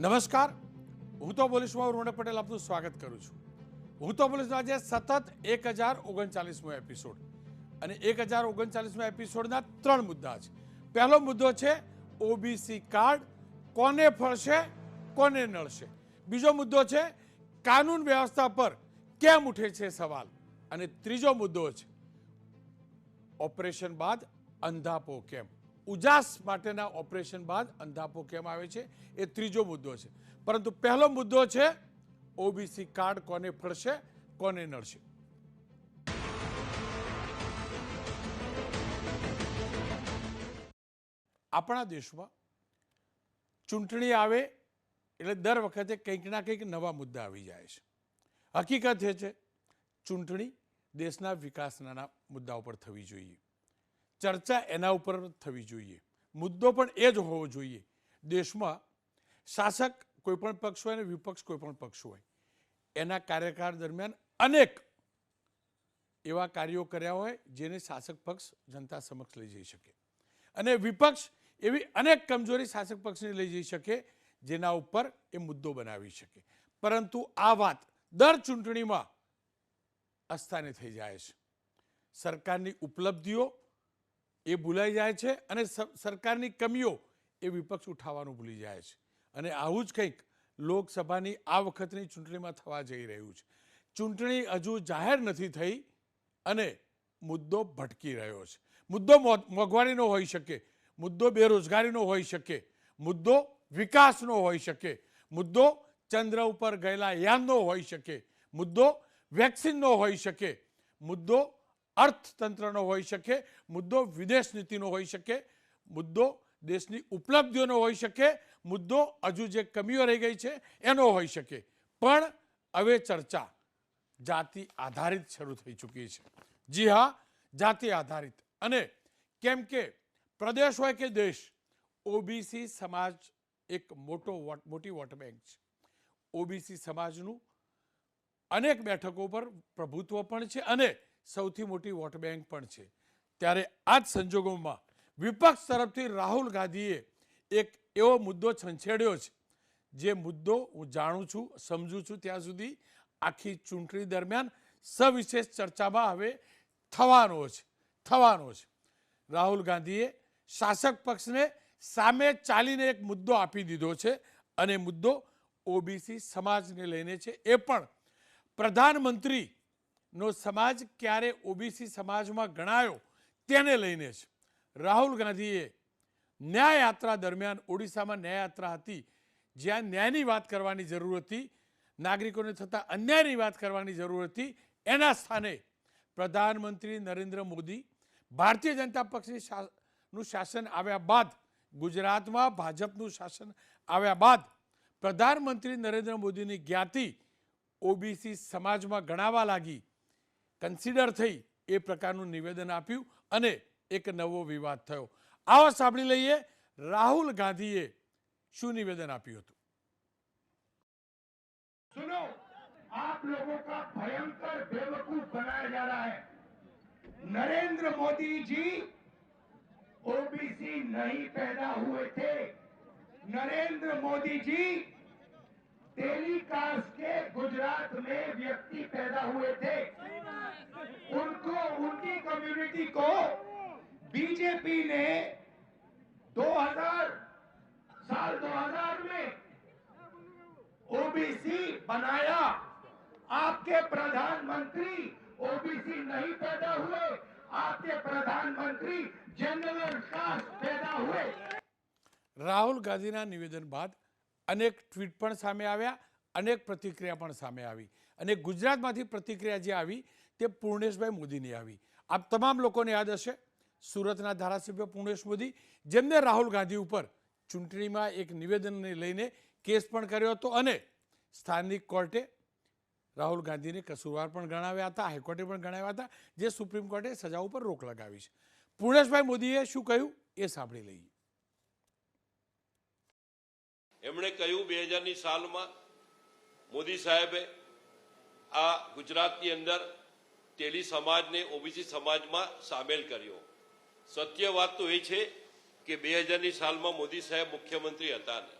નમસ્કાર, હું તો પોલીસમાં રોણ પટેલ આપનું સ્વાગત કરું છું. હું તો પોલીસનો આજે સતત 1039મો એપિસોડ અને 1039મા એપિસોડના 3 મુદ્દા છે. પહેલો મુદ્દો છે ઓબીસી કાર્ડ કોને ફળશે કોને નડશે. બીજો મુદ્દો છે કાનૂન વ્યવસ્થા પર કેમ ઉઠે છે સવાલ. અને ત્રીજો મુદ્દો છે ઓપરેશન બાદ અંધાપો કેમ. ઉજાસ માટેના ઓપરેશન બાદ અંધાપો કેમ આવે છે એ ત્રીજો મુદ્દો છે. પરંતુ પહેલો મુદ્દો છે ઓબીસી કાર્ડ કોને ફળશે કોને નડશે. આપણા દેશમાં ચૂંટણી આવે એટલે દર વખતે કંઈક ના કંઈક નવા મુદ્દા આવી જાય છે. હકીકત એ છે ચૂંટણી દેશના વિકાસના મુદ્દા ઉપર થવી જોઈએ, ચર્ચા એના ઉપર થવી જોઈએ, મુદ્દો પણ એ જ હોવો જોઈએ. દેશમાં શાસક કોઈ પણ પક્ષ હોય અને વિપક્ષ કોઈ પણ પક્ષ હોય, એના કાર્યકાળ દરમિયાન અનેક એવા કાર્યો કર્યા હોય જેને શાસક પક્ષ જનતા સમક્ષ લઈ જઈ શકે, અને વિપક્ષ એવી અનેક કમજોરી શાસક પક્ષને લઈ જઈ શકે જેના ઉપર એ મુદ્દો બનાવી શકે. પરંતુ આ વાત દર ચૂંટણીમાં અસ્થાને થઈ જાય છે. સરકારની ઉપલબ્ધિઓ એ ભૂલાઈ જાય છે અને સરકારની કમીઓ એ વિપક્ષ ઉઠાવવાનું ભૂલી જાય છે. અને આવું જ કંઈક લોકસભાની આ વખતની ચૂંટણીમાં થવા જઈ રહ્યું છે. ચૂંટણી હજુ જાહેર નથી થઈ અને મુદ્દો ભટકી રહ્યો છે. મુદ્દો મોંઘવારીનો હોઈ શકે, મુદ્દો બેરોજગારીનો હોઈ શકે, મુદ્દો વિકાસનો હોઈ શકે, મુદ્દો ચંદ્ર ઉપર ગયેલા યાનનો હોઈ શકે, મુદ્દો વેક્સિનનો હોઈ શકે, મુદ્દો અર્થતંત્રનો હોઈ શકે, મુદ્દો વિદેશ નીતિનો હોઈ શકે, મુદ્દો દેશની ઉપલબ્ધિઓનો હોઈ શકે, મુદ્દો હજુ જે કમીઓ રહી ગઈ છે એનો હોઈ શકે. પણ હવે ચર્ચા જાતિ આધારિત શરૂ થઈ ચૂકી છે. જી હા, જાતિ આધારિત. અને કેમ કે પ્રદેશ હોય કે દેશ, ઓબીસી સમાજ એક મોટી વોટ બેંક છે. ઓબીસી સમાજનું અનેક બેઠકો પર પ્રભુત્વ પણ છે અને સૌથી મોટી વોટ બેંક પણ છે. ત્યારે આ જ સંજોગોમાં વિપક્ષ તરફથી રાહુલ ગાંધીએ એક એવો મુદ્દો છંછેડ્યો છે જે મુદ્દો હું જાણું છું, સમજું છું ત્યાં સુધી આખી ચૂંટણી દરમિયાન સવિશેષ ચર્ચામાં હવે થવાનો છે. રાહુલ ગાંધીએ શાસક પક્ષને સામે ચાલીને એક મુદ્દો આપી દીધો છે અને મુદ્દો ઓબીસી સમાજને લઈને છે. એ પણ પ્રધાનમંત્રીનો સમાજ ક્યારે ઓબીસી સમાજમાં ગણાયો તેને લઈને છે. રાહુલ ગાંધીએ ન્યાય યાત્રા દરમિયાન ઓડિશામાં ન્યાય યાત્રા હતી, જ્યાં ન્યાયની વાત કરવાની જરૂર હતી, નાગરિકોને થતા અન્યાયની વાત કરવાની જરૂર હતી, એના સ્થાને પ્રધાનમંત્રી નરેન્દ્ર મોદી, ભારતીય જનતા પક્ષનું શાસન આવ્યા બાદ, ગુજરાતમાં ભાજપનું શાસન આવ્યા બાદ પ્રધાનમંત્રી નરેન્દ્ર મોદીની જ્ઞાતિ ઓબીસી સમાજમાં ગણાવા લાગી, કન્સિડર થઈ, એ પ્રકારનું નિવેદન આપ્યું અને એક નવો વિવાદ થયો. આવો સાંભળી લઈએ રાહુલ ગાંધીએ શું નિવેદન આપ્યું હતું. सुनो, आप लोगों का भयंकर बेवकूफ बनाया जा रहा है. नरेंद्र मोदी जी ओबीसी नहीं पैदा हुए थे. नरेंद्र मोदी जी टेलीकास्ट के गुजरात में व्यक्ति पैदा हुए थे. उनको, उनकी कम्युनिटी को बीजेपी ने 2000 में ओबीसी बनाया. आपके प्रधानमंत्री ओबीसी नहीं पैदा हुए, आपके प्रधानमंत्री जनरल कास्ट पैदा हुए. રાહુલ ગાંધીના નિવેદન બાદ અનેક ટ્વીટ પણ સામે આવ્યા, અનેક પ્રતિક્રિયા પણ સામે આવી. અને ગુજરાતમાંથી પ્રતિક્રિયા જે આવી તે પૂર્ણેશભાઈ મોદીની આવી. આપ તમામ લોકોને યાદ હશે સુરતના ધારાસભ્ય પૂર્ણેશ મોદી, જેમને રાહુલ ગાંધી ઉપર ચૂંટણીમાં એક નિવેદનને લઈને કેસ પણ કર્યો હતો અને સ્થાનિક કોર્ટે રાહુલ ગાંધીને કસૂરવાર પણ ગણાવ્યા હતા, હાઈકોર્ટે પણ ગણાવ્યા હતા, જે સુપ્રીમ કોર્ટે સજા ઉપર રોક લગાવી છે. પૂર્ણેશભાઈ મોદીએ શું કહ્યું એ સાંભળી લઈએ. એમણે કહ્યું 2000ની સાલમાં મોદી સાહેબે આ ગુજરાતની અંદર તેલી સમાજને ઓબીસી સમાજમાં સામેલ કર્યો. સત્ય વાત તો એ છે કે 2000ની સાલમાં મોદી સાહેબ મુખ્યમંત્રી હતા ને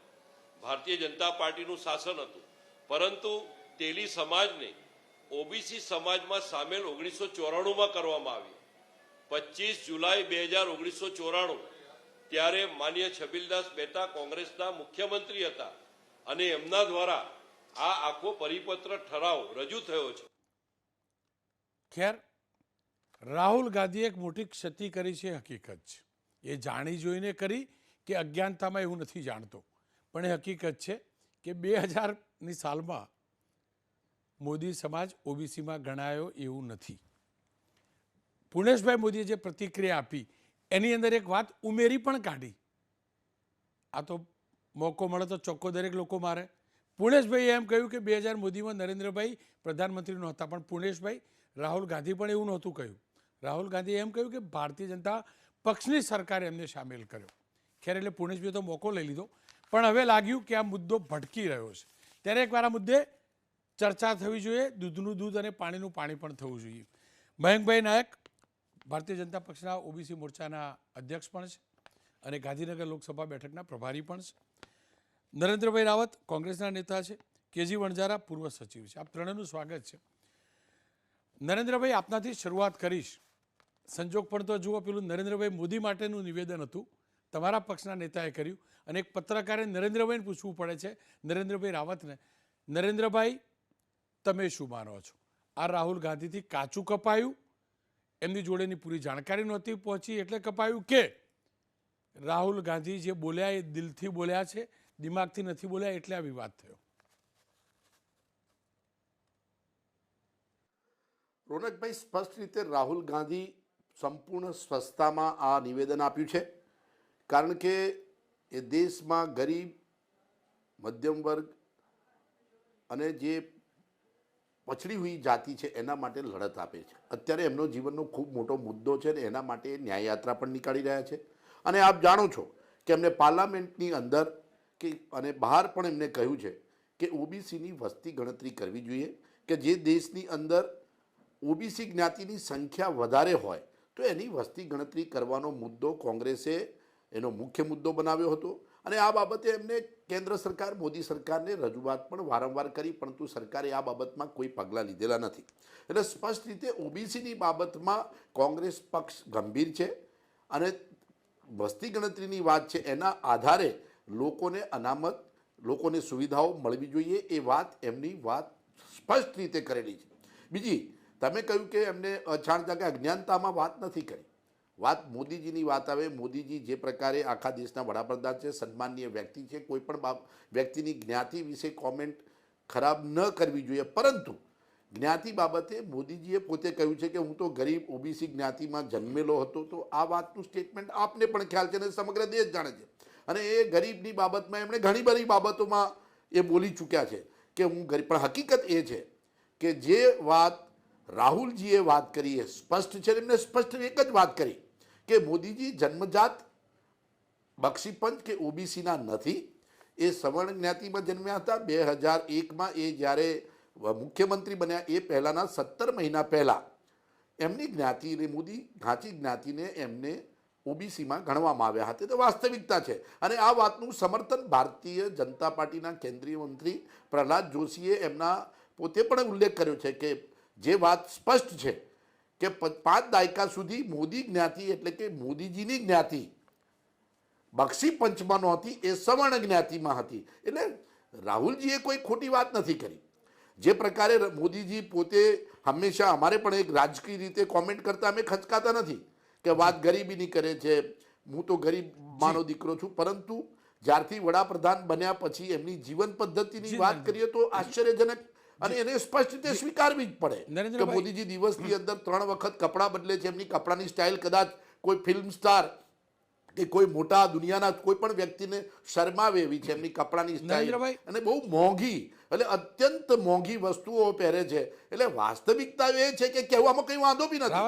ભારતીય જનતા પાર્ટીનું શાસન હતું, પરંતુ તેલી સમાજને ઓબીસી સમાજમાં સામેલ 1994માં કરવામાં આવી. 25 જુલાઈ 1994 ત્યારે માનીય છબીલદાસ મહેતા કોંગ્રેસના મુખ્યમંત્રી હતા અને એમના દ્વારા આ આખો પરિપત્ર ઠરાવ રજૂ થયો છે. ખેર, રાહુલ ગાંધીએ એક મોટી ક્ષતિ કરી છે, હકીકત છે. એ જાણી જોઈને કરી કે અજ્ઞાનતામાં, એવું નથી જાણતો, પણ એ હકીકત છે કે 2000ની સાલમાં મોદી સમાજ ઓબીસીમાં ગણાયો એવું નથી. પુણેશભાઈ મોદીએ જે પ્રતિક્રિયા આપી એની અંદર એક વાત ઉમેરી પણ કાઢી. આ તો મોકો મળે તો ચોખ્ખો દરેક લોકો મારે. પુણેશભાઈએ એમ કહ્યું કે 2000 મોદીમાં નરેન્દ્રભાઈ પ્રધાનમંત્રી નહોતા, પણ પુણેશભાઈ રાહુલ ગાંધી પણ એવું નહોતું કહ્યું. રાહુલ ગાંધીએ એમ કહ્યું કે ભારતીય જનતા પક્ષની સરકારે એમને સામેલ કર્યો. ખેર, એટલે પુણેશભાઈએ તો મોકો લઈ લીધો, પણ હવે લાગ્યું કે આ મુદ્દો ભટકી રહ્યો છે. ત્યારે એકવાર આ મુદ્દે ચર્ચા થવી જોઈએ. દૂધનું દૂધ અને પાણીનું પાણી પણ થવું જોઈએ. મયંકભાઈ નાયક ભારતીય જનતા પક્ષના ઓબીસી મોરચાના અધ્યક્ષ પણ છે અને ગાંધીનગર લોકસભા બેઠકના પ્રભારી પણ છે. નરેન્દ્રભાઈ રાવત કોંગ્રેસના નેતા છે. કેજી વણજારા પૂર્વ સચિવ છે. આપ ત્રણેયનું સ્વાગત છે. નરેન્દ્રભાઈ, આપનાથી શરૂઆત કરીશ. સંજોગ પણ તો જુઓ, પેલું નરેન્દ્રભાઈ મોદી માટેનું નિવેદન હતું, તમારા પક્ષના નેતાએ કર્યું, અને એક પત્રકારે નરેન્દ્રભાઈને પૂછવું પડે છે, નરેન્દ્રભાઈ રાવતને, નરેન્દ્રભાઈ તમે શું માનો છો? આ રાહુલ ગાંધીથી કાચું કપાયું, એમની જોડેની પૂરી જાણકારી નહોતી પહોંચી એટલે કપાયું, કે રાહુલ ગાંધી જે બોલ્યા એ દિલથી બોલ્યા છે, દિમાગથી નથી બોલ્યા એટલે આ વિવાદ થયો? રોનકભાઈ, સ્પષ્ટ રીતે રાહુલ ગાંધી સંપૂર્ણ સ્વસ્થતામાં આ નિવેદન આપ્યું છે, કારણ કે એ દેશમાં ગરીબ, મધ્યમ વર્ગ અને જે પછડી હુઈ જાતિ છે એના માટે લડત આપે છે. અત્યારે એમનો જીવનનો ખૂબ મોટો મુદ્દો છે ને એના માટે ન્યાય યાત્રા પણ નીકાળી રહ્યા છે. અને આપ જાણો છો કે એમને પાર્લામેન્ટની અંદર કે અને બહાર પણ એમને કહ્યું છે કે ઓબીસીની વસ્તી ગણતરી કરવી જોઈએ, કે જે દેશની અંદર ઓબીસી જ્ઞાતિની સંખ્યા વધારે હોય તો એની વસ્તી ગણતરી કરવાનો મુદ્દો કોંગ્રેસે એનો મુખ્ય મુદ્દો બનાવ્યો હતો. અને આ બાબતે એમને કેન્દ્ર સરકાર, મોદી સરકારને રજૂઆત પણ વારંવાર કરી, પરંતુ સરકારે આ બાબતમાં કોઈ પગલાં લીધેલા નથી. એટલે સ્પષ્ટ રીતે ઓબીસીની બાબતમાં કોંગ્રેસ પક્ષ ગંભીર છે અને વસ્તી ગણતરીની વાત છે એના આધારે લોકોને અનામત, લોકોને સુવિધાઓ મળવી જોઈએ, એ વાત એમની વાત સ્પષ્ટ રીતે કરેલી છે. બીજી, તમે કહ્યું કે એમને અજાણતા કે અજ્ઞાનતામાં વાત નથી કરી. વાત મોદીજીની વાત આવે, મોદીજી જે પ્રકારે આખા દેશના વડાપ્રધાન છે, સન્માનીય વ્યક્તિ છે, કોઈ પણ વ્યક્તિની જ્ઞાતિ વિશે કોમેન્ટ ખરાબ ન કરવી જોઈએ, પરંતુ જ્ઞાતિ બાબતે મોદીજીએ પોતે કહ્યું છે કે હું તો ગરીબ ઓબીસી જ્ઞાતિમાં જન્મેલો હતો. તો આ વાતનું સ્ટેટમેન્ટ આપને પણ ખ્યાલ છે અને સમગ્ર દેશ જાણે છે. અને એ ગરીબની બાબતમાં એમણે ઘણી બધી બાબતોમાં એ બોલી ચૂક્યા છે કે હું ગરીબ. પણ હકીકત એ છે કે જે વાત રાહુલજીએ વાત કરી એ સ્પષ્ટ છે. એમને સ્પષ્ટ એક જ વાત કરી કે મોદીજી જન્મજાત બક્ષીપંચ કે ઓબીસીના નથી, એ સવર્ણ જ્ઞાતિમાં જન્મ્યા હતા. 2001માં એ જ્યારે મુખ્યમંત્રી બન્યા એ પહેલાંના 17 મહિના પહેલાં એમની જ્ઞાતિને, મોદી ઘાંચી જ્ઞાતિને એમને ઓબીસીમાં ગણવામાં આવ્યા હતા. તો વાસ્તવિકતા છે. અને આ વાતનું સમર્થન ભારતીય જનતા પાર્ટીના કેન્દ્રીય મંત્રી પ્રહલાદ જોશીએ એમના પોતે પણ ઉલ્લેખ કર્યો છે કે જે વાત સ્પષ્ટ છે કે 5 દાયકા સુધી મોદી જ્ઞાતિ એટલે કે મોદીજીની જ્ઞાતિ બક્ષી પંચમાં નહોતી, એ સવર્ણ જ્ઞાતિમાં હતી. એટલે રાહુલજીએ કોઈ ખોટી વાત નથી કરી. જે પ્રકારે મોદીજી પોતે હંમેશા, અમારે પણ એક રાજકીય રીતે કોમેન્ટ કરતા અમે ખચકાતા નથી કે વાત ગરીબીની કરે છે, હું તો ગરીબ માનો દીકરો છું, પરંતુ જ્યારથી વડાપ્રધાન બન્યા પછી એમની જીવન પદ્ધતિની વાત કરીએ તો આશ્ચર્યજનક, અને એને સ્પષ્ટ રીતે સ્વીકારવી જ પડે કે મોદીજી દિવસની અંદર 3 વખત કપડાં બદલે છે. એમની કપડાની સ્ટાઇલ કદાચ કોઈ ફિલ્મ સ્ટાર કે કોઈ મોટા દુનિયાના કોઈ પણ વ્યક્તિને શરમાવે એવી છે એમની કપડાની સ્ટાઇલ, અને બહુ મોંઘી, એટલે અત્યંત મોંઘી વસ્તુઓ પહેરે છે. એટલે વાસ્તવિકતા એ છે કે કહેવામાં કઈ વાંધો બી નથી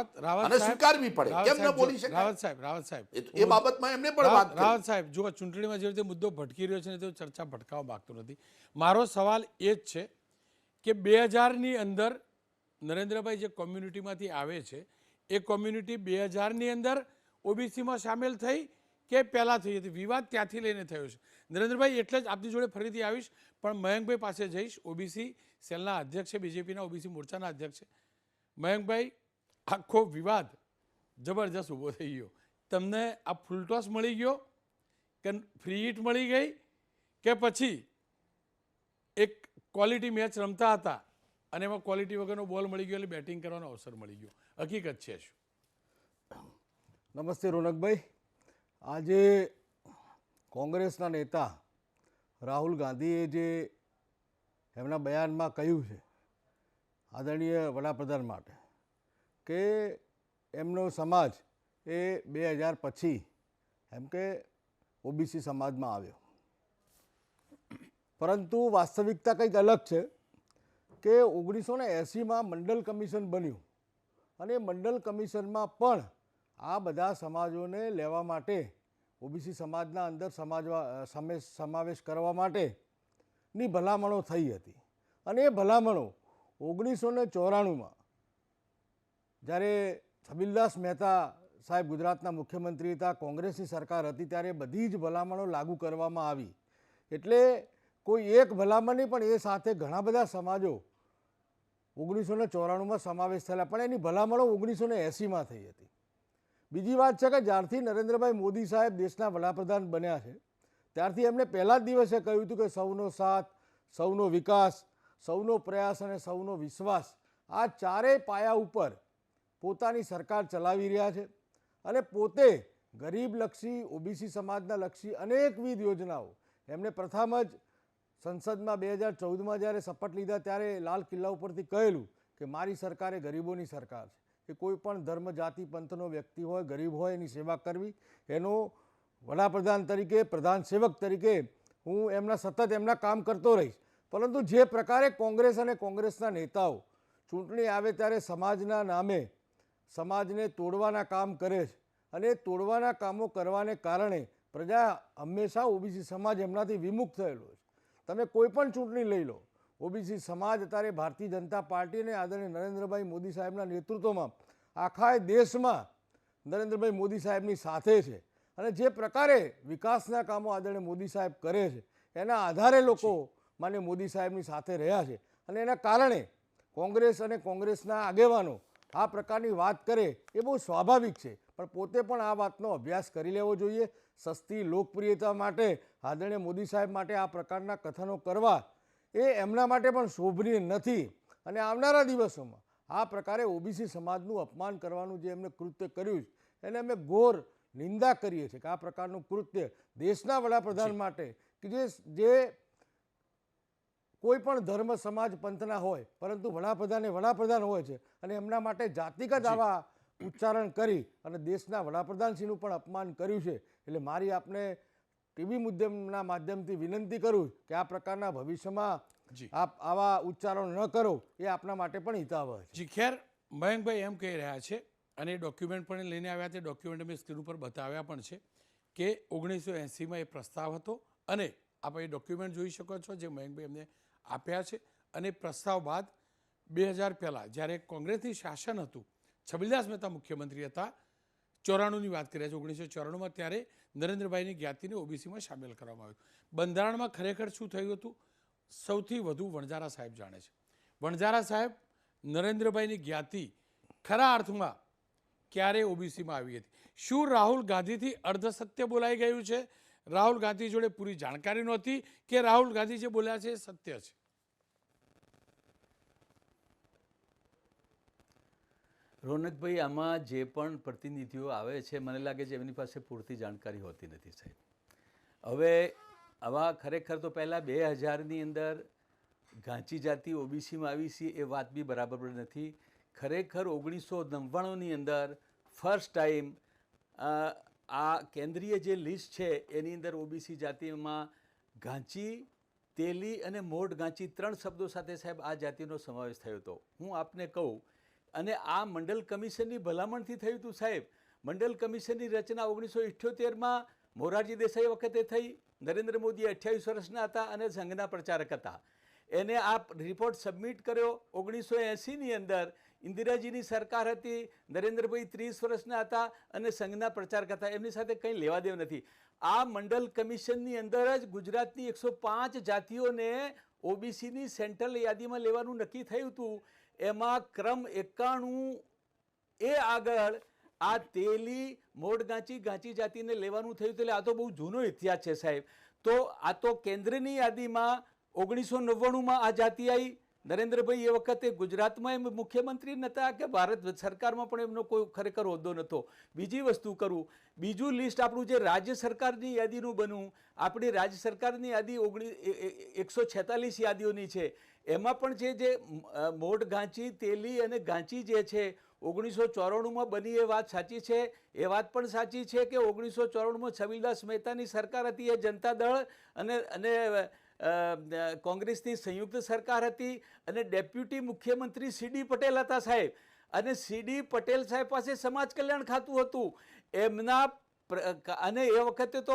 અને સ્વીકારવી પડે. કેમ ન બોલી શકાય? રાવત સાહેબ, એ બાબતમાં એમને પણ વાત કરી. રાવત સાહેબ, જો ચૂંટણીમાં જે રીતે મુદ્દો ભટકી રહ્યો છે ને, તો ચર્ચા ભટકાવવા માંગતો નથી. મારો સવાલ એ જ છે કે 2000ની અંદર નરેન્દ્રભાઈ જે કોમ્યુનિટીમાંથી આવે છે, એ કોમ્યુનિટી 2000ની અંદર ઓબીસીમાં સામેલ થઈ કે પહેલાં થઈ હતી? વિવાદ ત્યાંથી લઈને થયો છે. નરેન્દ્રભાઈ, એટલે જ આપની જોડે ફરીથી આવીશ, પણ મયંકભાઈ પાસે જઈશ. ઓબીસી સેલના અધ્યક્ષ છે, બીજેપીના ઓબીસી મોરચાના અધ્યક્ષ છે. મયંકભાઈ, આખો વિવાદ જબરજસ્ત ઊભો થઈ ગયો. તમને આ ફૂલટોસ મળી ગયો કે ફ્રી હિટ મળી ગઈ, કે પછી એક ક્વોલિટી મેચ રમતા હતા અને એમાં ક્વોલિટી વગરનો બોલ મળી ગયો એટલે બેટિંગ કરવાનો અવસર મળી ગયો? હકીકત છે શું? નમસ્તે રોનકભાઈ. આજે કોંગ્રેસના નેતા રાહુલ ગાંધીએ જે એમના બયાનમાં કહ્યું છે આદરણીય વડાપ્રધાન માટે કે એમનો સમાજ એ 2000 પછી એમ કે ઓબીસી સમાજમાં આવ્યો, પરંતુ વાસ્તવિકતા કંઈક અલગ છે કે 1980માં મંડલ કમિશન બન્યું અને મંડલ કમિશનમાં પણ આ બધા સમાજોને લેવા માટે, ઓબીસી સમાજના અંદર સમાવેશ કરવા માટેની ભલામણો થઈ હતી. અને એ ભલામણો 1994માં જ્યારે છબીલદાસ મહેતા સાહેબ ગુજરાતના મુખ્યમંત્રી હતા, કોંગ્રેસની સરકાર હતી, ત્યારે બધી જ ભલામણો લાગુ કરવામાં આવી. એટલે કોઈ એક ભલામણ નહીં, પણ એ સાથે ઘણા બધા સમાજો 1994માં સમાવેશ થયેલા, પણ એની ભલામણો 1980માં થઈ હતી. બીજી વાત છે કે જ્યારથી નરેન્દ્રભાઈ મોદી સાહેબ દેશના વડાપ્રધાન બન્યા છે ત્યારથી એમણે પહેલા જ દિવસે કહ્યું હતું કે સૌનો સાથ, સૌનો વિકાસ, સૌનો પ્રયાસ અને સૌનો વિશ્વાસ, આ ચારેય પાયા ઉપર પોતાની સરકાર ચલાવી રહ્યા છે. અને પોતે ગરીબલક્ષી, ઓબીસી સમાજના લક્ષી અનેકવિધ યોજનાઓ એમણે પ્રથમ જ સંસદમાં 2014માં જ્યારે શપથ લીધા ત્યારે લાલ કિલ્લા ઉપરથી કહેલું કે મારી સરકાર એ ગરીબોની સરકાર છે, કે કોઈ પણ ધર્મ, જાતિ, પંથનો વ્યક્તિ હોય, ગરીબ હોય, એની સેવા કરવી. એનો વડાપ્રધાન તરીકે, પ્રધાન સેવક તરીકે હું સતત એમના કામ કરતો રહીશ. પરંતુ જે પ્રકારે કોંગ્રેસ અને કોંગ્રેસના નેતાઓ ચૂંટણી આવે ત્યારે સમાજના નામે સમાજને તોડવાના કામ કરે છે અને તોડવાના કામો કરવાને કારણે પ્રજા હંમેશા ઓબીસી સમાજ એમનાથી વિમુખ થયેલો છે. તમે કોઈ પણ ચૂંટણી લઈ લો, ઓબીસી સમાજ અત્યારે ભારતીય જનતા પાર્ટી અને આદરણીય નરેન્દ્રભાઈ મોદી સાહેબના નેતૃત્વમાં આખા દેશમાં નરેન્દ્રભાઈ મોદી સાહેબની સાથે છે. અને જે પ્રકારે વિકાસના કામો આદરણીય મોદી સાહેબ કરે છે એના આધારે લોકો માન્ય મોદી સાહેબની સાથે રહ્યા છે. અને એના કારણે કોંગ્રેસ અને કોંગ્રેસના આગેવાનો આ પ્રકારની વાત કરે એ બહુ સ્વાભાવિક છે, પણ પોતે પણ આ વાતનો અભ્યાસ કરી લેવો જોઈએ. સસ્તી લોકપ્રિયતા માટે આદરણીય મોદી સાહેબ માટે આ પ્રકારના કથનો કરવા એ એમના માટે પણ શોભનીય નથી. અને આવનારા દિવસોમાં આ પ્રકારે ઓબીસી સમાજનું અપમાન કરવાનું જે એમને કૃત્ય કર્યું છે એને અમે ઘોર નિંદા કરીએ છીએ કે આ પ્રકારનું કૃત્ય દેશના વડાપ્રધાન માટે, કે જે કોઈ પણ ધર્મ, સમાજ, પંથના હોય, પરંતુ વડાપ્રધાન હોય છે અને એમના માટે જાતિગત આવા ઉચ્ચારણ કરી અને દેશના વડાપ્રધાનશ્રીનું પણ અપમાન કર્યું છે. એટલે મારી આપને ટીવી મુદ્દાના માધ્યમથી વિનંતી કરું કે આ પ્રકારના ભવિષ્યમાં આપ આવા ઉચ્ચારણ ન કરો, એ આપના માટે પણ હિતાવહ છે. જી, ખેર, મયંકભાઈ એમ કહી રહ્યા છે અને એ ડોક્યુમેન્ટ પણ લઈને આવ્યા છે. ડોક્યુમેન્ટ મેં સ્ક્રીન ઉપર બતાવ્યા પણ છે કે 1980માં એ પ્રસ્તાવ હતો અને આપ એ ડોક્યુમેન્ટ જોઈ શકો છો જે મયંકભાઈ એમને આપ્યા છે. અને પ્રસ્તાવ બાદ 2000 પહેલાં જ્યારે કોંગ્રેસની શાસન હતું, છબીલદાસ મહેતા મુખ્યમંત્રી હતા, 94ની વાત કર્યા છે, 1994માં, ત્યારે નરેન્દ્રભાઈની જ્ઞાતિને ઓબીસીમાં સામેલ કરવામાં આવ્યું. બંધારણમાં ખરેખર શું થયું હતું સૌથી વધુ વણજારા સાહેબ જાણે છે. વણજારા સાહેબ નરેન્દ્રભાઈની જ્ઞાતિ ખરા અર્થમાં ક્યારે ઓબીસીમાં આવી હતી? શું રાહુલ ગાંધીથી અર્ધસત્ય બોલાઈ ગયું છે? રાહુલ ગાંધી જોડે પૂરી જાણકારી નહોતી કે રાહુલ ગાંધી જે બોલ્યા છે એ સત્ય છે? રોનકભાઈ, આમાં જે પણ પ્રતિનિધિઓ આવે છે મને લાગે છે એમની પાસે પૂરતી જાણકારી હોતી નથી સાહેબ. હવે આવા ખરેખર તો પહેલાં 2000ની અંદર ઘાંચી જાતિ ઓબીસીમાં આવી છે એ વાત બી બરાબર નથી. ખરેખર 1999ની અંદર ફર્સ્ટ ટાઈમ આ કેન્દ્રીય જે લિસ્ટ છે એની અંદર ઓબીસી જાતિમાં ઘાંચી, તેલી અને મોઢ ઘાંચી 3 શબ્દો સાથે સાહેબ આ જાતિનો સમાવેશ થયો હતો. હું આપને કહું, અને આ મંડલ કમિશનની ભલામણથી થયું હતું સાહેબ. મંડલ કમિશનની રચના 1978માં મોરારજી દેસાઈ વખતે થઈ. નરેન્દ્ર મોદી 28 વર્ષના હતા અને સંઘના પ્રચારક હતા. એને આ રિપોર્ટ સબમિટ કર્યો. 1980ની અંદર ઇન્દિરાજીની સરકાર હતી, નરેન્દ્રભાઈ 30 વર્ષના હતા અને સંઘના પ્રચારક હતા, એમની સાથે કંઈ લેવા દેવ નથી. આ મંડલ કમિશનની અંદર જ ગુજરાતની 105 જાતિઓને ઓબીસીની સેન્ટ્રલ યાદીમાં લેવાનું નક્કી થયું હતું. એમાં ક્રમ 91 એ આગળ આ તેલી, મોડગાંચી, ગાંચી જાતિને લેવાનું થયું. એટલે આ તો બહુ જૂનો ઇતિહાસ છે સાહેબ. તો આ તો કેન્દ્રની યાદીમાં 1999માં આ જાતિ આવી. નરેન્દ્રભાઈ એ વખતે ગુજરાતમાં એમ મુખ્યમંત્રી નહોતા કે ભારત સરકારમાં પણ એમનો કોઈ ખરેખર હોદ્દો નહોતો. બીજી વસ્તુ કરું, બીજું લિસ્ટ આપણું જે રાજ્ય સરકારની યાદીનું બન્યું, આપણી રાજ્ય સરકારની યાદી 146 યાદીઓની છે. એમાં પણ જે મોડ ગાંચી, તેલી અને ગાંચી જે છે 1994માં બની, એ વાત સાચી છે. એ વાત પણ સાચી છે કે 1994માં છબીલદાસ મહેતાની સરકાર હતી, એ જનતા દળ અને કોંગ્રેસની સંયુક્ત સરકાર હતી અને ડેપ્યુટી મુખ્યમંત્રી સીડી પટેલ હતા સાહેબ. અને સીડી પટેલ સાહેબ પાસે સમાજ કલ્યાણ ખાતું હતું. એમના અને એ વખતે તો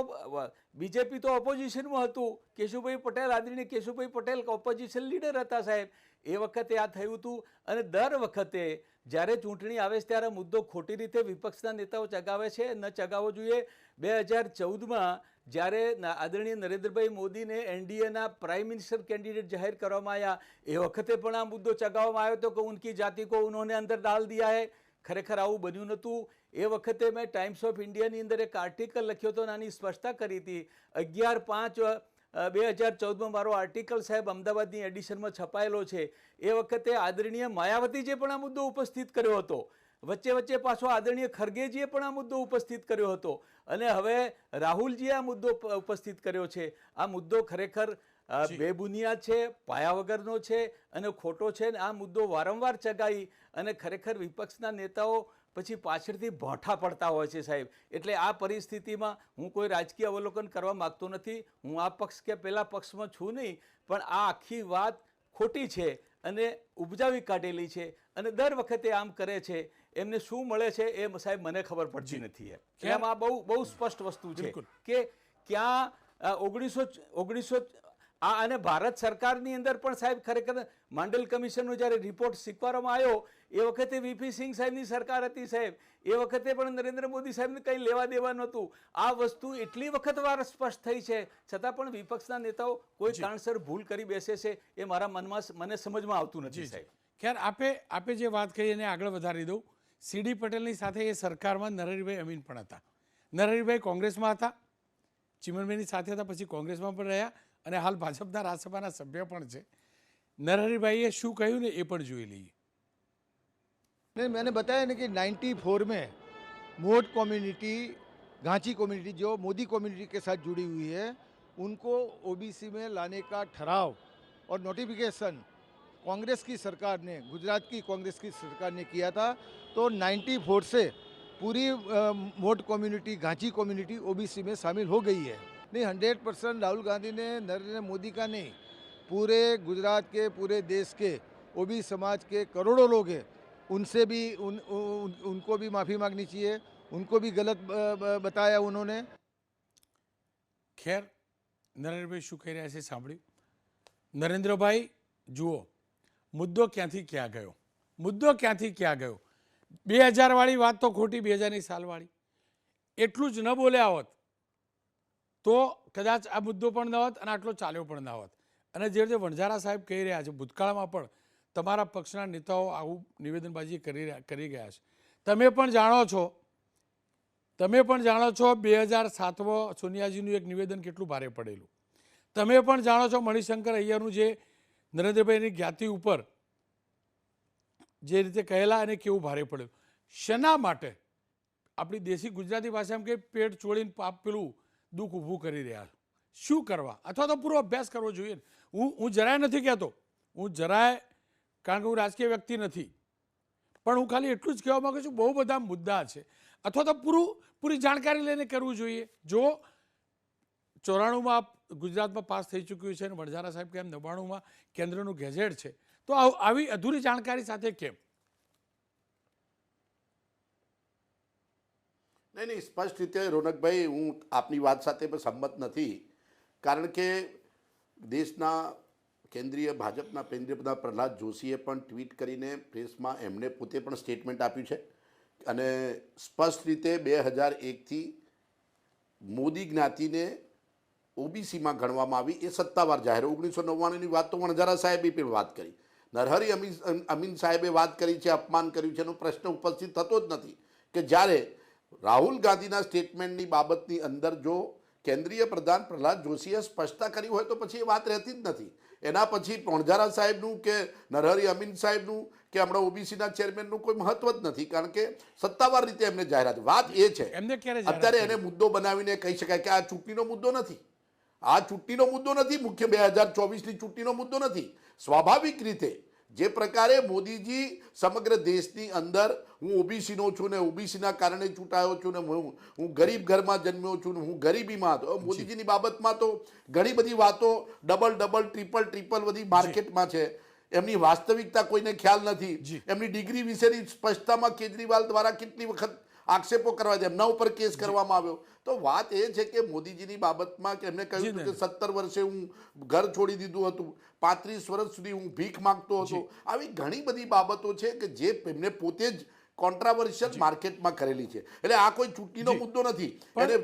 બીજેપી તો ઓપોઝિશનમાં હતું. કેશુભાઈ પટેલ, આદરણીય કેશુભાઈ પટેલ ઓપોઝિશન લીડર હતા સાહેબ. એ વખતે આ થયું હતું. અને દર વખતે જ્યારે ચૂંટણી આવે છે ત્યારે મુદ્દો ખોટી રીતે વિપક્ષના નેતાઓ ચગાવે છે, ન ચગાવવો જોઈએ. 2014માં જ્યારે આદરણીય નરેન્દ્રભાઈ મોદીને એનડીએના પ્રાઇમ મિનિસ્ટર કેન્ડિડેટ જાહેર કરવામાં આવ્યા, એ વખતે પણ આ મુદ્દો ચગાવવામાં આવ્યો હતો કે ઉનકી જાતિ કો ઉन्होंने અંદર ડાલ દિયા હૈ. ખરેખર આવું બન્યું નહોતું. એ વખતે મેં ટાઈમ્સ ઓફ ઇન્ડિયાની અંદર એક આર્ટિકલ લખ્યો હતો અને આની સ્પષ્ટતા કરી હતી. 11/5/2014માં મારો આર્ટિકલ સાહેબ અમદાવાદની એડિશનમાં છપાયેલો છે. એ વખતે આદરણીય માયાવતીજીએ પણ આ મુદ્દો ઉપસ્થિત કર્યો હતો. વચ્ચે પાછો આદરણીય ખરગેજીએ પણ આ મુદ્દો ઉપસ્થિત કર્યો હતો. અને હવે રાહુલજીએ આ મુદ્દો ઉપસ્થિત કર્યો છે. આ મુદ્દો ખરેખર બેબુનિયાદ છે, પાયા વગરનો છે અને ખોટો છે. આ મુદ્દો વારંવાર ચગાવી અને ખરેખર વિપક્ષના નેતાઓ પછી પાછળથી ભોંઠા પડતા હોય છે સાહેબ. એટલે આ પરિસ્થિતિમાં હું કોઈ રાજકીય અવલોકન કરવા માગતો નથી. હું આ પક્ષ કે પેલા પક્ષમાં છું નહીં, પણ આ આખી વાત ખોટી છે અને ઉપજાવી કાઢેલી છે. અને દર વખતે આમ કરે છે. એમને શું મળે છે એ સાહેબ મને ખબર પડતી નથી. એમાં બહુ સ્પષ્ટ વસ્તુ છે કે ક્યાં 1900 અને ભારત સરકારની અંદર પણ સાહેબ ખરેખર માંડલ કમિશનનો જ્યારે રિપોર્ટ સ્વીકારવામાં આવ્યો એ વખતે વીપી સિંહ સાહેબની સરકાર હતી સાહેબ. એ વખતે પણ નરેન્દ્ર મોદી સાહેબને કંઈ લેવા દેવા નહોતું. આ વસ્તુ એટલી વખત વાર સ્પષ્ટ થઈ છે, છતાં પણ વિપક્ષના નેતાઓ કોઈ કારણસર ભૂલ કરી બેસે છે. એ મારા મનમાં મને સમજમાં આવતું નથી સાહેબ. ખેર, આપે જે વાત કરી એને આગળ વધારી દઉં. સીડી પટેલની સાથે એ સરકારમાં નરહરિભાઈ અમીન પણ હતા. નરહરિભાઈ કોંગ્રેસમાં હતા, ચિમનભાઈની સાથે હતા, પછી કોંગ્રેસમાં પણ રહ્યા અને હાલ ભાજપના રાજ્યસભાના સભ્ય પણ છે. नरहरिभाई शू कहूँ ने ये पण जोई लीजिए. नहीं, मैंने बताया ना कि 94 में मोड कम्युनिटी, गांची कम्युनिटी जो मोदी कम्युनिटी के साथ जुड़ी हुई है, उनको ओबीसी में लाने का ठहराव और नोटिफिकेशन कांग्रेस की सरकार ने, गुजरात की कांग्रेस की सरकार ने किया था. तो 94 से पूरी मोड कम्युनिटी, गांची कम्युनिटी ओबीसी में शामिल हो गई है. नहीं, 100% राहुल गांधी ने, नरेंद्र मोदी का नहीं, पूरे गुजरात के, पूरे देश के ओबीसी समाज के करोड़ों लोग हैं, उनसे भी उनको भी माफ़ी मांगनी चाहिए. उनको भी गलत बताया उन्होंने. ખેર, નરેન્દ્રભાઈ શું કહી રહ્યા છે સાંભળ્યું. નરેન્દ્રભાઈ જુઓ, મુદ્દો ક્યાંથી ક્યાં ગયો, મુદ્દો ક્યાંથી ક્યાં ગયો. 2000 વાળી વાત તો ખોટી, 2000ની સાલવાળી. એટલું જ ન બોલ્યા હોત તો કદાચ આ મુદ્દો પણ ન હોત અને આટલો ચાલ્યો પણ ન હોત. અને જે રીતે વણઝારા સાહેબ કહી રહ્યા છે, ભૂતકાળમાં પણ તમારા પક્ષના નેતાઓ આવું નિવેદનબાજી કરી ગયા છે. તમે પણ જાણો છો 2007માં સોનિયાજીનું એક નિવેદન કેટલું ભારે પડેલું. તમે પણ જાણો છો મણિશંકર અય્યરનું જે નરેન્દ્રભાઈની જ્ઞાતિ ઉપર જે રીતે કહેલા અને કેવું ભારે પડેલું. શેના માટે? આપણી દેશી ગુજરાતી ભાષામાં કે પેટ ચોળીને પાપ પેલું દુઃખ ઊભું કરી રહ્યા. શું કરવા? અથવા તો પૂરો અભ્યાસ કરવો જોઈએ. હું જરાય નથી કહેતો, હું જરાય, કારણ કે હું રાજકીય વ્યક્તિ નથી, પણ હું ખાલી એટલું જ કહેવા માગું છું, બહુ બધા મુદ્દા છે. અથવા તો પૂરી જાણકારી લઈને કરવું જોઈએ. જો 94માં ગુજરાતમાં પાસ થઈ ચૂક્યું છે અને વણઝારા સાહેબ કેમ 99માં કેન્દ્રનું ગેઝેટ છે, તો આવી અધૂરી જાણકારી સાથે કેમ? નહીં, સ્પષ્ટ રીતે રોનકભાઈ, હું આપની વાત સાથે પણ સંમત નથી. કારણ કે દેશના કેન્દ્રીય ભાજપના કેન્દ્રીય પ્રધાન પ્રહલાદ જોશીએ પણ ટ્વીટ કરીને પ્રેસમાં એમને પોતે પણ સ્ટેટમેન્ટ આપ્યું છે અને સ્પષ્ટ રીતે 2001થી મોદી જ્ઞાતિને ઓબીસીમાં ગણવામાં આવી એ સત્તાવાર જાહેર. 1999ની વાત તો વણઝારા સાહેબે પણ વાત કરી, નરહરી અમીન સાહેબે વાત કરી છે, અપમાન કર્યું છે, એનો પ્રશ્ન ઉપસ્થિત થતો જ નથી કે જ્યારે રાહુલ ગાંધીના સ્ટેટમેન્ટની બાબતની અંદર જો કેન્દ્રીય પ્રધાન પ્રહલાદ જોશીએ સ્પષ્ટતા કરી હોય તો પછી એ વાત રહેતી જ નથી. એના પછી વણઝારા સાહેબનું કે નરહરી અમીન સાહેબનું કે હમણાં ઓબીસીના ચેરમેનનું કોઈ મહત્વ જ નથી, કારણ કે સત્તાવાર રીતે એમને જાહેરાત. વાત એ છે એમને ક્યારે જાહેરાત અત્યારે એને મુદ્દો બનાવીને કહી શકાય કે આ ચૂંટણીનો મુદ્દો નથી, આ ચૂંટણીનો મુદ્દો નથી, મુખ્ય 2024ની ચૂંટણીનો મુદ્દો નથી. સ્વાભાવિક રીતે જે પ્રકારે મોદીજી સમગ્ર દેશની અંદર હું ઓબીસીનો છું ને ઓબીસીના કારણે ચૂંટાયો છું ને હું ગરીબ ઘરમાં જન્મ્યો છું ને હું ગરીબીમાં હતો. મોદીજીની બાબતમાં તો ઘણી બધી વાતો ડબલ ટ્રિપલ બધી માર્કેટમાં છે. એમની વાસ્તવિકતા કોઈને ખ્યાલ નથી. એમની ડિગ્રી વિશેની સ્પષ્ટતામાં કેજરીવાલ દ્વારા કેટલી વખત આક્ષેપો કરવા છે, એમના ઉપર કેસ કરવામાં આવ્યો. તો વાત એ છે કે મોદીજીની બાબતમાં કે એમને કહ્યું હતું કે 17 વર્ષે હું ઘર છોડી દીધું હતું, 35 વર્ષ સુધી હું ભીખ માંગતો હતો. આવી ઘણી બધી બાબતો છે કે જે એમને પોતે જ કોન્ટ્રાવર્શિયલ માર્કેટમાં કરેલી છે. એટલે આ કોઈ ચૂંટણીનો મુદ્દો નથી. એને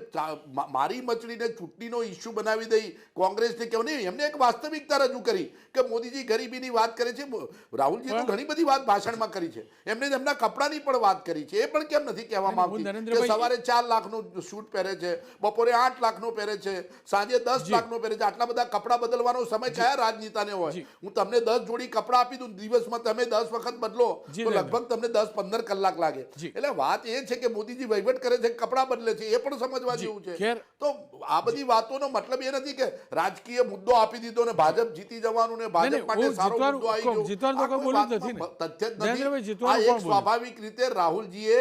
મારી મચડીને ચૂંટણીનો ઇસ્યુ બનાવી દઈ કોંગ્રેસને કહેવું નહીં. એમને એક વાસ્તવિકતા રજૂ કરી કે મોદીજી ગરીબીની વાત કરે છે. રાહુલજી તો ઘણી બધી વાત ભાષણમાં કરી છે. એમને એમના કપડાની પણ વાત કરી છે. એ પણ કેમ નથી કહેવામાં આવતી કે સવારે 4 લાખનું શૂટ પહેરે છે, બપોરે 8 લાખનું પહેરે છે, સાંજે 10 લાખનું પહેરે છે. આટલા બધા કપડા બદલવાનો સમય કયા રાજનેતાને હોય? હું તમને 10 જોડી કપડા આપી દઉં, દિવસમાં તમે 10 વખત બદલો તો લગભગ તમને 10-15 કલાક લાગે. એટલે વાત એ છે કે મોદીજી વહીવટ કરે છે, કપડા બદલે છે, એ પણ સમજવા જેવું છે. તો આ બધી વાતોનો મતલબ એ નથી કે રાજકીય મુદ્દો આપી દીધો ને ભાજપ જીતી જવાનું ને ભાજપ માટે સારો મુદ્દો આવી ગયો. તથ્ય જ નથી. આ એક સ્વાભાવિક રીતે રાહુલજીએ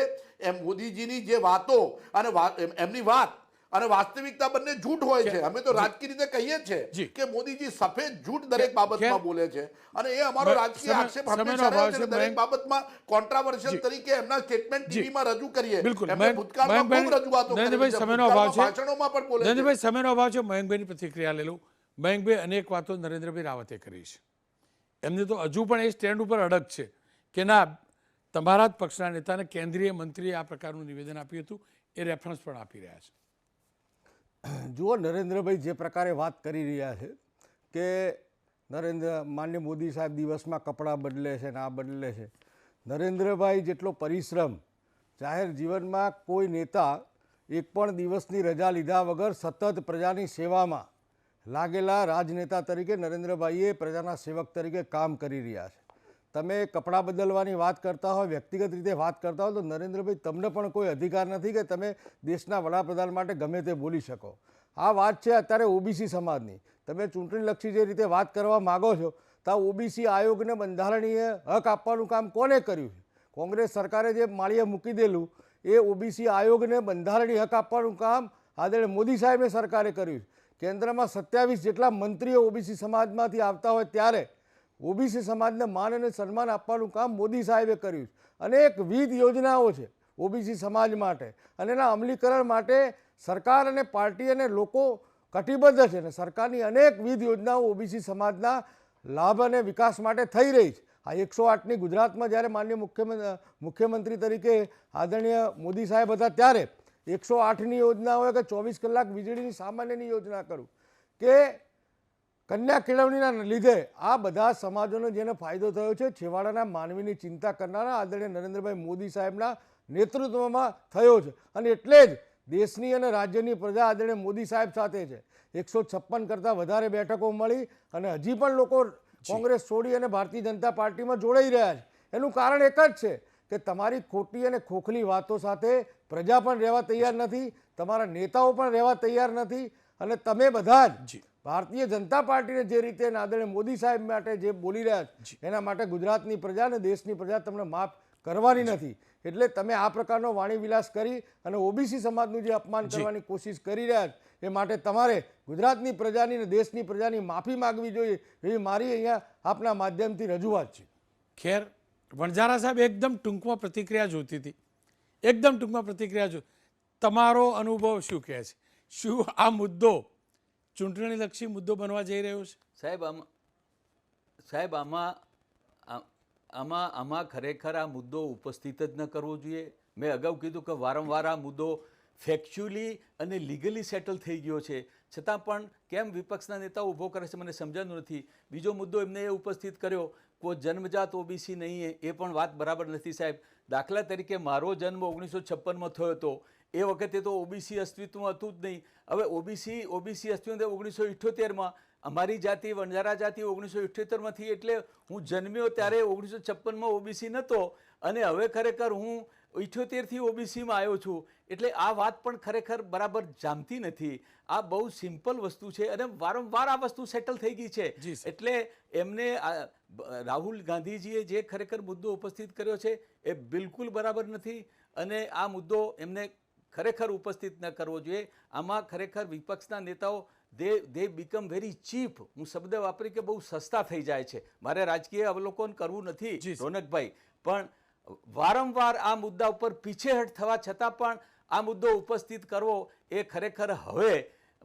મોદીજીની જે વાતો અને એમની વાત અને વાસ્તવિકતા બંને જૂઠ હોય છે. અમે તો રાજકીય રીતે કહીએ છીએ કે મોદીજી સફેદ જૂઠ દરેક બાબતમાં બોલે છે અને એ અમારો રાજકીય આક્ષેપ હંમેશા રહ્યો છે. દરેક બાબતમાં કોન્ટ્રાવર્શિયલ તરીકે એમના સ્ટેટમેન્ટ ટીવીમાં રજૂ કરીએ. એમને ભૂતકાળમાં ખૂબ રજૂઆતો કરી છે, ભાષણોમાં પણ બોલે છે. નરેન્દ્રભાઈ, સમયનો અભાવ છે. મયંકભાઈની પ્રતિક્રિયા લઈ લઉં. મયંકભાઈ, અનેક વાતો નરેન્દ્રભાઈ રાવતે કરી છે. એમને તો હજુ પણ એ સ્ટેન્ડ ઉપર અડગ છે કે ના, તમારા જ પક્ષના નેતાને કેન્દ્રીય મંત્રીએ આ પ્રકારનું નિવેદન આપ્યું હતું. એ રેફરન્સ પણ આપી રહ્યા છે. જુઓ, નરેન્દ્રભાઈ જે પ્રકારે વાત કરી રહ્યા છે કે માનનીય મોદી સાહેબ દિવસમાં કપડાં બદલે છે ને આ બદલે છે. નરેન્દ્રભાઈ જેટલો પરિશ્રમ જાહેર જીવનમાં કોઈ નેતા એક પણ દિવસની રજા લીધા વગર સતત પ્રજાની સેવામાં લાગેલા રાજનેતા તરીકે નરેન્દ્રભાઈએ પ્રજાના સેવક તરીકે કામ કરી રહ્યા છે. તમે કપડાં બદલવાની વાત કરતા હોય, વ્યક્તિગત રીતે વાત કરતા હોય તો નરેન્દ્રભાઈ, તમને પણ કોઈ અધિકાર નથી કે તમે દેશના વડાપ્રધાન માટે ગમે તે બોલી શકો. આ વાત છે અત્યારે ઓબીસી સમાજની. તમે ચૂંટણીલક્ષી જે રીતે વાત કરવા માગો છો તો આ ઓબીસી આયોગને બંધારણીય હક આપવાનું કામ કોને કર્યું છે? કોંગ્રેસ સરકારે જે માળીએ મૂકી દેલું એ ઓબીસી આયોગને બંધારણીય હક આપવાનું કામ આદરણીય મોદી સાહેબની સરકારે કર્યું છે. કેન્દ્રમાં 27 જેટલા મંત્રીઓ ઓબીસી સમાજમાંથી આવતા હોય ત્યારે ઓબીસી સમાજને માન અને સન્માન આપવાનું કામ મોદી સાહેબે કર્યું. અનેકવિધ યોજનાઓ છે ઓબીસી સમાજ માટે અને એના અમલીકરણ માટે સરકાર અને પાર્ટી અને લોકો કટિબદ્ધ છે અને સરકારની અનેકવિધ યોજનાઓ ઓબીસી સમાજના લાભ અને વિકાસ માટે થઈ રહી છે. આ 108ની ગુજરાતમાં જ્યારે માનનીય મુખ્યમંત્રી તરીકે આદરણીય મોદી સાહેબ હતા ત્યારે 108ની યોજના હોય કે 24 કલાક વીજળીની સામાન્યની યોજના કરું કે કન્યા કેળવણીના લીધે આ બધા સમાજોને જેને ફાયદો થયો છે છેવાડાના માનવીની ચિંતા કરનારા આદરણીય નરેન્દ્રભાઈ મોદી સાહેબના નેતૃત્વમાં થયો છે. અને એટલે જ દેશની અને રાજ્યની પ્રજા આદરણીય મોદી સાહેબ સાથે છે. 156 કરતાં વધારે બેઠકો મળી અને હજી પણ લોકો કોંગ્રેસ છોડી અને ભારતીય જનતા પાર્ટીમાં જોડાઈ રહ્યા છે. એનું કારણ એક જ છે કે તમારી ખોટી અને ખોખલી વાતો સાથે પ્રજા પણ રહેવા તૈયાર નથી, તમારા નેતાઓ પણ રહેવા તૈયાર નથી અને તમે બધા જ ભારતીય જનતા પાર્ટીને જે રીતે આદરણીય મોદી સાહેબ માટે જે બોલી રહ્યા છે એના માટે ગુજરાતની પ્રજા અને દેશની પ્રજા તમને માફ કરવાની નથી. એટલે તમે આ પ્રકારનો વાણી વિલાસ કરી અને ઓબીસી સમાજનું જે અપમાન કરવાની કોશિશ કરી રહ્યા છે એ માટે તમારે ગુજરાતની પ્રજાની અને દેશની પ્રજાની માફી માગવી જોઈએ એવી મારી અહીંયા આપના માધ્યમથી રજૂઆત છે. ખેર, વણઝારા સાહેબ એકદમ ટૂંકમાં પ્રતિક્રિયા જોતી હતી, એકદમ ટૂંકમાં પ્રતિક્રિયા જો. તમારો અનુભવ શું કહે છે? શું આ મુદ્દો ચૂંટણીલક્ષી મુદ્દો બનવા જઈ રહ્યો છે? સાહેબ, સાહેબ આમાં ખરેખર આ મુદ્દો ઉપસ્થિત જ ન કરવો જોઈએ. મેં અગાઉ કીધું કે વારંવાર આ મુદ્દો ફેક્ચ્યુઅલી અને લીગલી સેટલ થઈ ગયો છે, છતાં પણ કેમ વિપક્ષના નેતાઓ ઊભો કરે છે મને સમજાતું નથી. બીજો મુદ્દો એમને એ ઉપસ્થિત કર્યો કોઈ જન્મજાત ઓબીસી નહીં, એ પણ વાત બરાબર નથી સાહેબ. દાખલા તરીકે મારો જન્મ 1956માં થયો હતો, એ વખતે તો ઓબીસી અસ્તિત્વમાં હતું જ નહીં. હવે ઓબીસી અસ્તિત્વ 1978માં, અમારી જાતિ વણજારા જાતિ 1978માંથી, એટલે હું જન્મ્યો ત્યારે 1956માં ઓબીસી નહોતો અને હવે ખરેખર હું 78થી ઓબીસીમાં આવ્યો છું. એટલે આ વાત પણ ખરેખર બરાબર જામતી નથી. આ બહુ સિમ્પલ વસ્તુ છે અને વારંવાર આ વસ્તુ સેટલ થઈ ગઈ છે. એટલે એમને રાહુલ ગાંધીજીએ જે ખરેખર મુદ્દો ઉપસ્થિત કર્યો છે એ બિલકુલ બરાબર નથી અને આ મુદ્દો એમને ખરેખર ઉપસ્થિત ન કરવો જોઈએ. આમાં ખરેખર વિપક્ષના નેતાઓ દે બીકમ વેરી ચીપ. હું શબ્દ વાપરી કે બહુ સસ્તા થઈ જાય છે. મારે રાજકીય અવલોકન કરવું નથી રોનકભાઈ, પણ વારંવાર આ મુદ્દા ઉપર પીછેહટ થવા છતાં પણ આ મુદ્દો ઉપસ્થિત કરવો એ ખરેખર હવે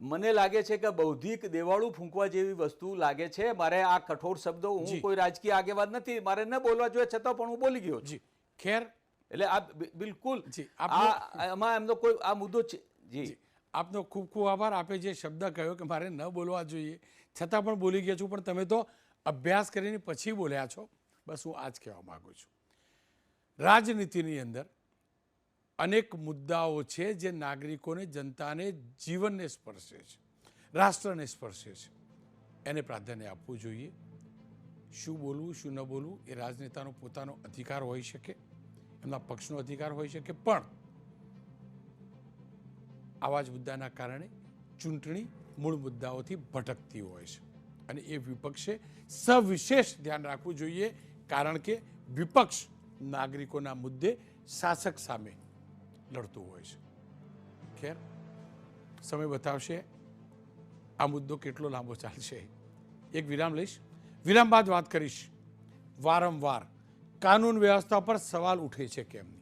મને લાગે છે કે બૌદ્ધિક દેવાળું ફૂંકવા જેવી વસ્તુ લાગે છે. મારે આ કઠોર શબ્દો, હું કોઈ રાજકીય આગેવાન નથી, મારે ન બોલવા જોઈએ, છતાં પણ હું બોલી ગયો છું. ખેર, એટલે આ બિલકુલ આમાં એમનો કોઈ આ મુદ્દો જી આપનો ખૂબ ખૂબ આભાર. આપે જે શબ્દ કહ્યો કે મારે ન બોલવા જોઈએ છતાં પણ બોલી ગયા છું, પણ તમે તો અભ્યાસ કરીને પછી બોલ્યા છો. બસ હું આ જ કહેવા માગું છું. રાજનીતિની અંદર અનેક મુદ્દાઓ છે જે નાગરિકોને, જનતાને, જીવનને સ્પર્શે છે, રાષ્ટ્રને સ્પર્શે છે. એને પ્રાધાન્ય આપવું જોઈએ. શું બોલવું શું ન બોલવું એ રાજનેતાનો પોતાનો અધિકાર હોઈ શકે, એમના પક્ષનો અધિકાર હોઈ શકે, પણ આવા જ મુદ્દાના કારણે ચૂંટણી મૂળ મુદ્દાઓથી ભટકતી હોય છે અને એ વિપક્ષે સવિશેષ ધ્યાન રાખવું જોઈએ, કારણ કે વિપક્ષ નાગરિકોના મુદ્દે શાસક સામે લડતું હોય છે. ખેર, સમય બતાવશે આ મુદ્દો કેટલો લાંબો ચાલશે. એક વિરામ લઈશ, વિરામ બાદ વાત કરીશ. વારંવાર કાનૂન વ્યવસ્થા પર સવાલ ઉઠે છે કેમની.